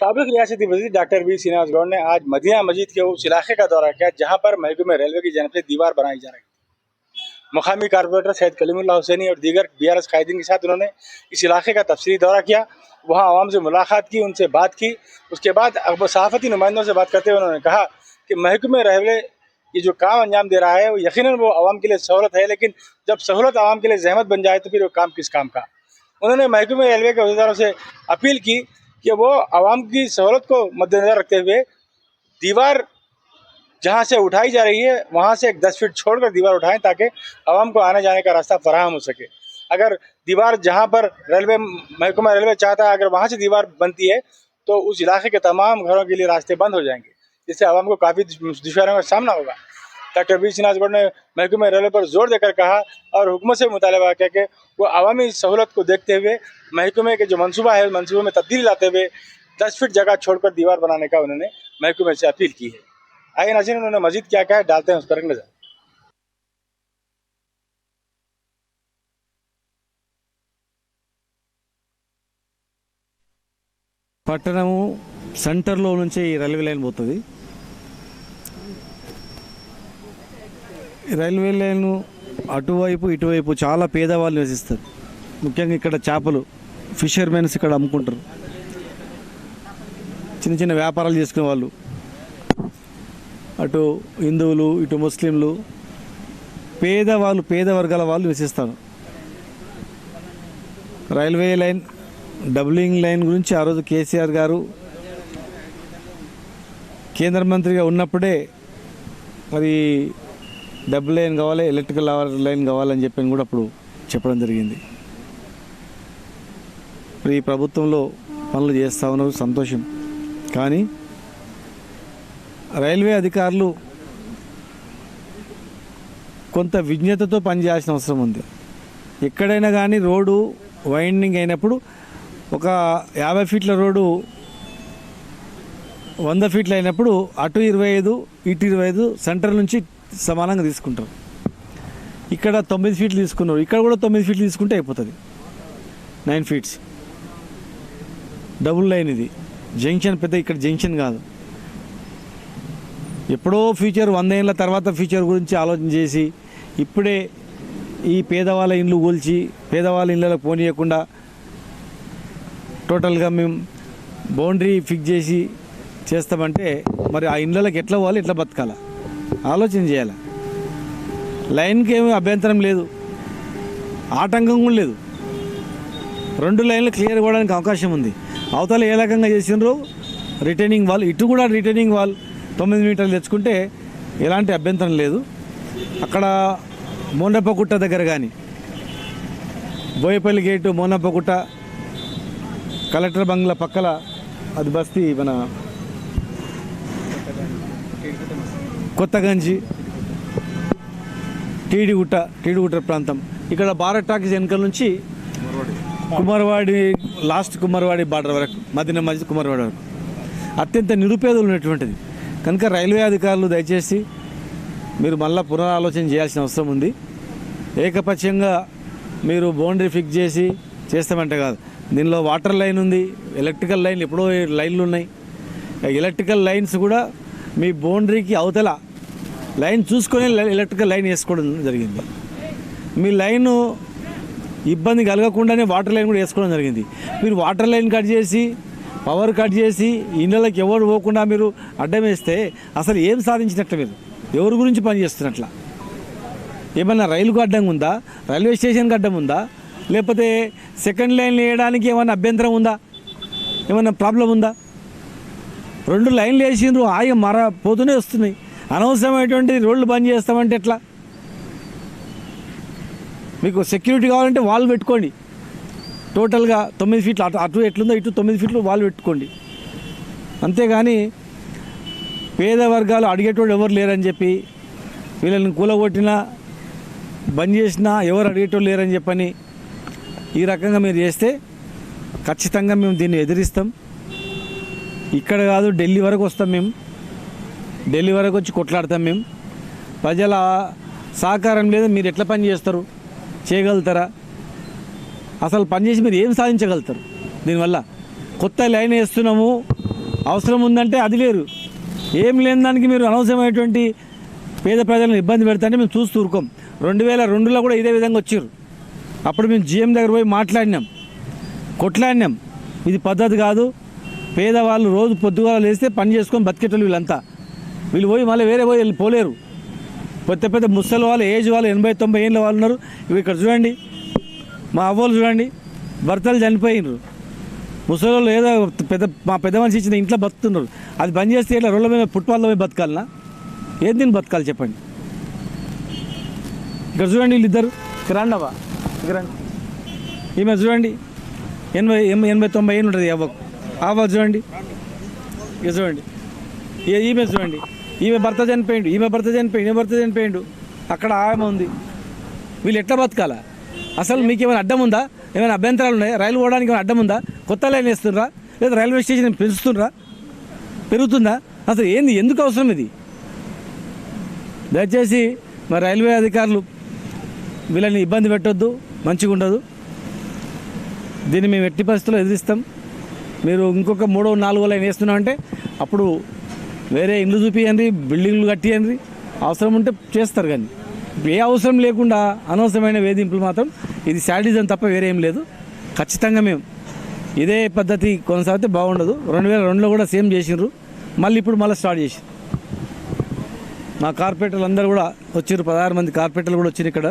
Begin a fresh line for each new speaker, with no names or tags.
साबिक रियासती वजीर डॉक्टर वी श्रीनिवास गौड़ ने आज मदीना मस्जिद के उस इलाके का दौरा किया जहां पर महकमे रेलवे की जानब से दीवार बनाई जा रही थी। मुकामी कारपोरेटर सैयद कलीमुल्लाह हुसैनी और दीगर BRS कायदीन के साथ उन्होंने इस इलाके का तफसीली दौरा किया, वहाँ आवाम से मुलाकात की, उनसे बात की। उसके बाद सहाफ़ती नुमाइंदों से बात करते हुए उन्होंने कहा कि महकमे रेलवे ये जो काम अंजाम दे रहा है वो यकीनन वो आवाम के लिए सहूलत है, लेकिन जब सहूलत आवाम के लिए जहमत बन जाए तो फिर वो काम किस काम का। उन्होंने महकमे रेलवे के अहदेदारों से अपील की कि वो आवाम की सहूलत को मद्देनजर रखते हुए दीवार जहाँ से उठाई जा रही है वहाँ से 10 फीट छोड़कर दीवार उठाएं ताकि आवाम को आने जाने का रास्ता फराहम हो सके। अगर दीवार जहाँ पर महकमा रेलवे चाहता है अगर वहाँ से दीवार बनती है तो उस इलाके के तमाम घरों के लिए रास्ते बंद हो जाएंगे, जिससे आवाम को काफ़ी दुश्वारियों का सामना होगा। डॉक्टर वी श्रीनिवास गौड़ ने महकमे रेलवे पर जोर देकर कहा और हुकूमत से मुतालबा किया कि वो आवामी सहूलत को देखते हुए महकमे के जो मनसूबा है मनसूबे में तब्दीली लाते हुए 10 फीट जगह छोड़कर दीवार बनाने का उन्होंने महकमे से अपील की है। आइए नाज़रीन, उन्होंने मजीद क्या कहा है डालते हैं उस पर एक नज़र।
పట్టణము సెంటర్లో నుంచి ఈ రైల్వే లైన్ పోతుంది. రైల్వే లైన్ అటువైపు ఇటువైపు చాలా పేదవాళ్ళు నివసిస్తారు. ముఖ్యంగా ఇక్కడ చేపలు ఫిషర్మెన్స్ ఇక్కడ అమ్ముకుంటారు, చిన్న చిన్న వ్యాపారాలు చేసుకునే వాళ్ళు, అటు హిందువులు ఇటు ముస్లింలు పేదవాళ్ళు పేద వర్గాల వాళ్ళు నివసిస్తారు. రైల్వే లైన్ డబ్లింగ్ లైన్ గురించి ఆ రోజు కేసీఆర్ గారు కేంద్ర మంత్రిగా ఉన్నప్పుడే మరి డబుల్ లైన్ కావాలి, ఎలక్ట్రికల్ లైన్ కావాలని చెప్పని కూడా అప్పుడు చెప్పడం జరిగింది. మరి ఈ ప్రభుత్వంలో పనులు చేస్తూ ఉన్నారు, సంతోషం. కానీ రైల్వే అధికారులు కొంత విజ్ఞతతో పనిచేయాల్సిన అవసరం ఉంది. ఎక్కడైనా కానీ రోడ్డు వైండింగ్ అయినప్పుడు ఒక 50 ఫీట్ల రోడ్డు 100 ఫీట్లు అయినప్పుడు అటు 25 ఇటు 25 సెంటర్ నుంచి సమానంగా తీసుకుంటారు. ఇక్కడ 9 ఫీట్లు తీసుకున్నారు, ఇక్కడ కూడా 9 ఫీట్లు తీసుకుంటే అయిపోతుంది. 9 ఫీట్స్ డబుల్ లైన్. ఇది జంక్షన్ పెద్ద, ఇక్కడ జంక్షన్ కాదు. ఎప్పుడో ఫ్యూచర్ 100 ఏళ్ళ తర్వాత ఫ్యూచర్ గురించి ఆలోచన చేసి ఇప్పుడే ఈ పేదవాళ్ళ ఇండ్లు కూల్చి పేదవాళ్ళ ఇళ్ళకి పోనీయకుండా టోటల్గా మేము బౌండరీ ఫిక్స్ చేసి చేస్తామంటే మరి ఆ ఇళ్ళకి ఎట్లా పోవాలి, ఎట్లా బతకాలా ఆలోచన చేయాలి. లైన్కి ఏమీ అభ్యంతరం లేదు, ఆటంకం కూడా లేదు. 2 లైన్లు క్లియర్ అవ్వడానికి అవకాశం ఉంది. అవతల ఏ రకంగా చేసినారో రిటైనింగ్ వాల్, ఇటు కూడా రిటైనింగ్ వాల్ 9 మీటర్లు తెచ్చుకుంటే ఎలాంటి అభ్యంతరం లేదు. అక్కడ మోనప్పగుట్ట దగ్గర కానీ బోయపల్లి గేటు, మోనప్పగుట్ట, కలెక్టర్ బంగ్లా పక్కల అది బస్తీ మన కొత్తగంజి, టీడిగుట్ట ప్రాంతం. ఇక్కడ భారత్ టాకీస్ వెనకల నుంచి కుమారవాడి లాస్ట్ కుమారవాడి బార్డర్ వరకు, మదీనా మస్జిద్ కుమారవాడి వరకు అత్యంత నిరుపేదలు ఉన్నటువంటిది. కనుక రైల్వే అధికారులు దయచేసి మీరు మళ్ళీ పునరాలోచన చేయాల్సిన అవసరం ఉంది. ఏకపక్షంగా మీరు బౌండరీ ఫిక్స్ చేసి చేస్తామంటే కాదు. దీనిలో వాటర్ లైన్ ఉంది, ఎలక్ట్రికల్ లైన్ ఎప్పుడో లైన్లు ఉన్నాయి. ఎలక్ట్రికల్ లైన్స్ కూడా మీ బౌండరీకి అవతల లైన్ చూసుకొని ఎలక్ట్రికల్ లైన్ వేసుకోవడం జరిగింది. మీ లైను ఇబ్బంది కలగకుండానే వాటర్ లైన్ కూడా వేసుకోవడం జరిగింది. మీరు వాటర్ లైన్ కట్ చేసి పవర్ కట్ చేసి ఇళ్ళకి ఎవరు పోకుండా మీరు అడ్డం వేస్తే అసలు ఏం సాధించినట్లు, మీరు ఎవరి గురించి పనిచేస్తున్నట్ల? ఏమన్నా రైలుకు అడ్డం ఉందా, రైల్వే స్టేషన్కి అడ్డం ఉందా, లేకపోతే సెకండ్ లైన్ వేయడానికి ఏమైనా అభ్యంతరం ఉందా, ఏమైనా ప్రాబ్లం ఉందా? 2 లైన్లు వేసిండ్రు, పోతూనే వస్తున్నాయి. అనవసరమైనటువంటి రోడ్లు బంద్ చేస్తామంటే ఎట్లా? మీకు సెక్యూరిటీ కావాలంటే వాల్ పెట్టుకోండి, టోటల్గా 9 ఫీట్లు అటు ఎట్లుందో ఇటు 9 ఫీట్లు వాల్ పెట్టుకోండి. అంతేగాని పేద వర్గాలు అడిగేటోళ్ళు ఎవరు లేరని చెప్పి వీళ్ళని కూలగొట్టినా బంద్ చేసినా ఎవరు అడిగేటోళ్ళు లేరని చెప్పని ఈ రకంగా మీరు చేస్తే ఖచ్చితంగా మేము దీన్ని ఎదిరిస్తాం. ఇక్కడ కాదు, ఢిల్లీ వరకు వస్తాం. మేము ఢిల్లీ వరకు వచ్చి కొట్లాడతాం. మేము ప్రజల సహకారం లేదు, మీరు ఎట్లా పని చేస్తారు, చేయగలుగుతారా? అసలు పనిచేసి మీరు ఏం సాధించగలుగుతారు? దీనివల్ల కొత్త లైన్ వేస్తున్నాము, అవసరం ఉందంటే అది వేరు. ఏం లేని దానికి మీరు అనవసరమైనటువంటి పేద ప్రజలను ఇబ్బంది పెడతాంటే మేము చూస్తూ ఊరుకోం. 2002లో కూడా ఇదే విధంగా వచ్చారు. అప్పుడు మేము జీఎం దగ్గర పోయి మాట్లాడినాం, కొట్లాడినాం. ఇది పద్ధతి కాదు, పేదవాళ్ళు రోజు పొద్దుగా లేస్తే పని చేసుకొని బతికేటోళ్ళు వీళ్ళంతా. వీళ్ళు పోయి మళ్ళీ వేరే పోయి పోలేరు. పెద్ద పెద్ద ముసలి వాళ్ళు, ఏజ్ వాళ్ళు, 80-90 ఏళ్ళ వాళ్ళు ఉన్నారు. ఇవి ఇక్కడ చూడండి, మా అవ్వలు చూడండి, భర్తలు చనిపోయినారు. ముసలి వాళ్ళు ఏదో మా పెద్ద మనిషి ఇచ్చిన ఇంట్లో బతుకుతున్నారు. అది బంద్ చేస్తే ఇట్లా రోడ్ల మీద ఫుట్పాత్లో పోయి బతకాలనా? ఏం దీన్ని బతకాలి చెప్పండి. ఇక్కడ చూడండి వీళ్ళిద్దరు, ఇక్కడ రండి అవ్వ, ఇక్కడ రండి. ఈమె చూడండి 80-90 ఏళ్ళు ఉంటుంది అవ్వకు. అవ్వ చూడండి, ఇక చూడండి. ఈమె చూడండి, ఈమె భర్త చనిపోయిండు, ఈమె భర్త చనిపోయిండు. అక్కడ ఆమె ఉంది. వీళ్ళు ఎట్లా బతకాలా? అసలు మీకు ఏమైనా అడ్డం ఉందా? ఏమైనా అభ్యంతరాలు ఉన్నాయా? రైలు పోవడానికి ఏమైనా అడ్డం ఉందా? కొత్త లైన్ వేస్తుండ్రా? లేదా రైల్వే స్టేషన్ పెంచుతుండ్రా? పెరుగుతుందా? అసలు ఏంది, ఎందుకు అవసరం ఇది? దయచేసి మరి రైల్వే అధికారులు వీళ్ళని ఇబ్బంది పెట్టొద్దు, మంచిగా ఉండదు. దీన్ని మేము ఎట్టి పరిస్థితుల్లో ఎదిరిస్తాం. మీరు ఇంకొక 3-4 లైన్ వేస్తున్నామంటే అప్పుడు వేరే ఇండ్లు చూపియండి, బిల్డింగ్లు కట్టియండి, అవసరం ఉంటే చేస్తారు. కానీ ఏ అవసరం లేకుండా అనవసరమైన వేధింపులు మాత్రం ఇది శాడిజం తప్ప వేరే ఏం లేదు. ఖచ్చితంగా మేము ఇదే పద్ధతి కొనసాగితే బాగుండదు. 2002లో కూడా సేమ్ చేసినారు, మళ్ళీ ఇప్పుడు స్టార్ట్ చేసి మా కార్పొరేటర్లు అందరూ కూడా వచ్చారు. 16 మంది కార్పొరేటర్లు కూడా వచ్చారు ఇక్కడ.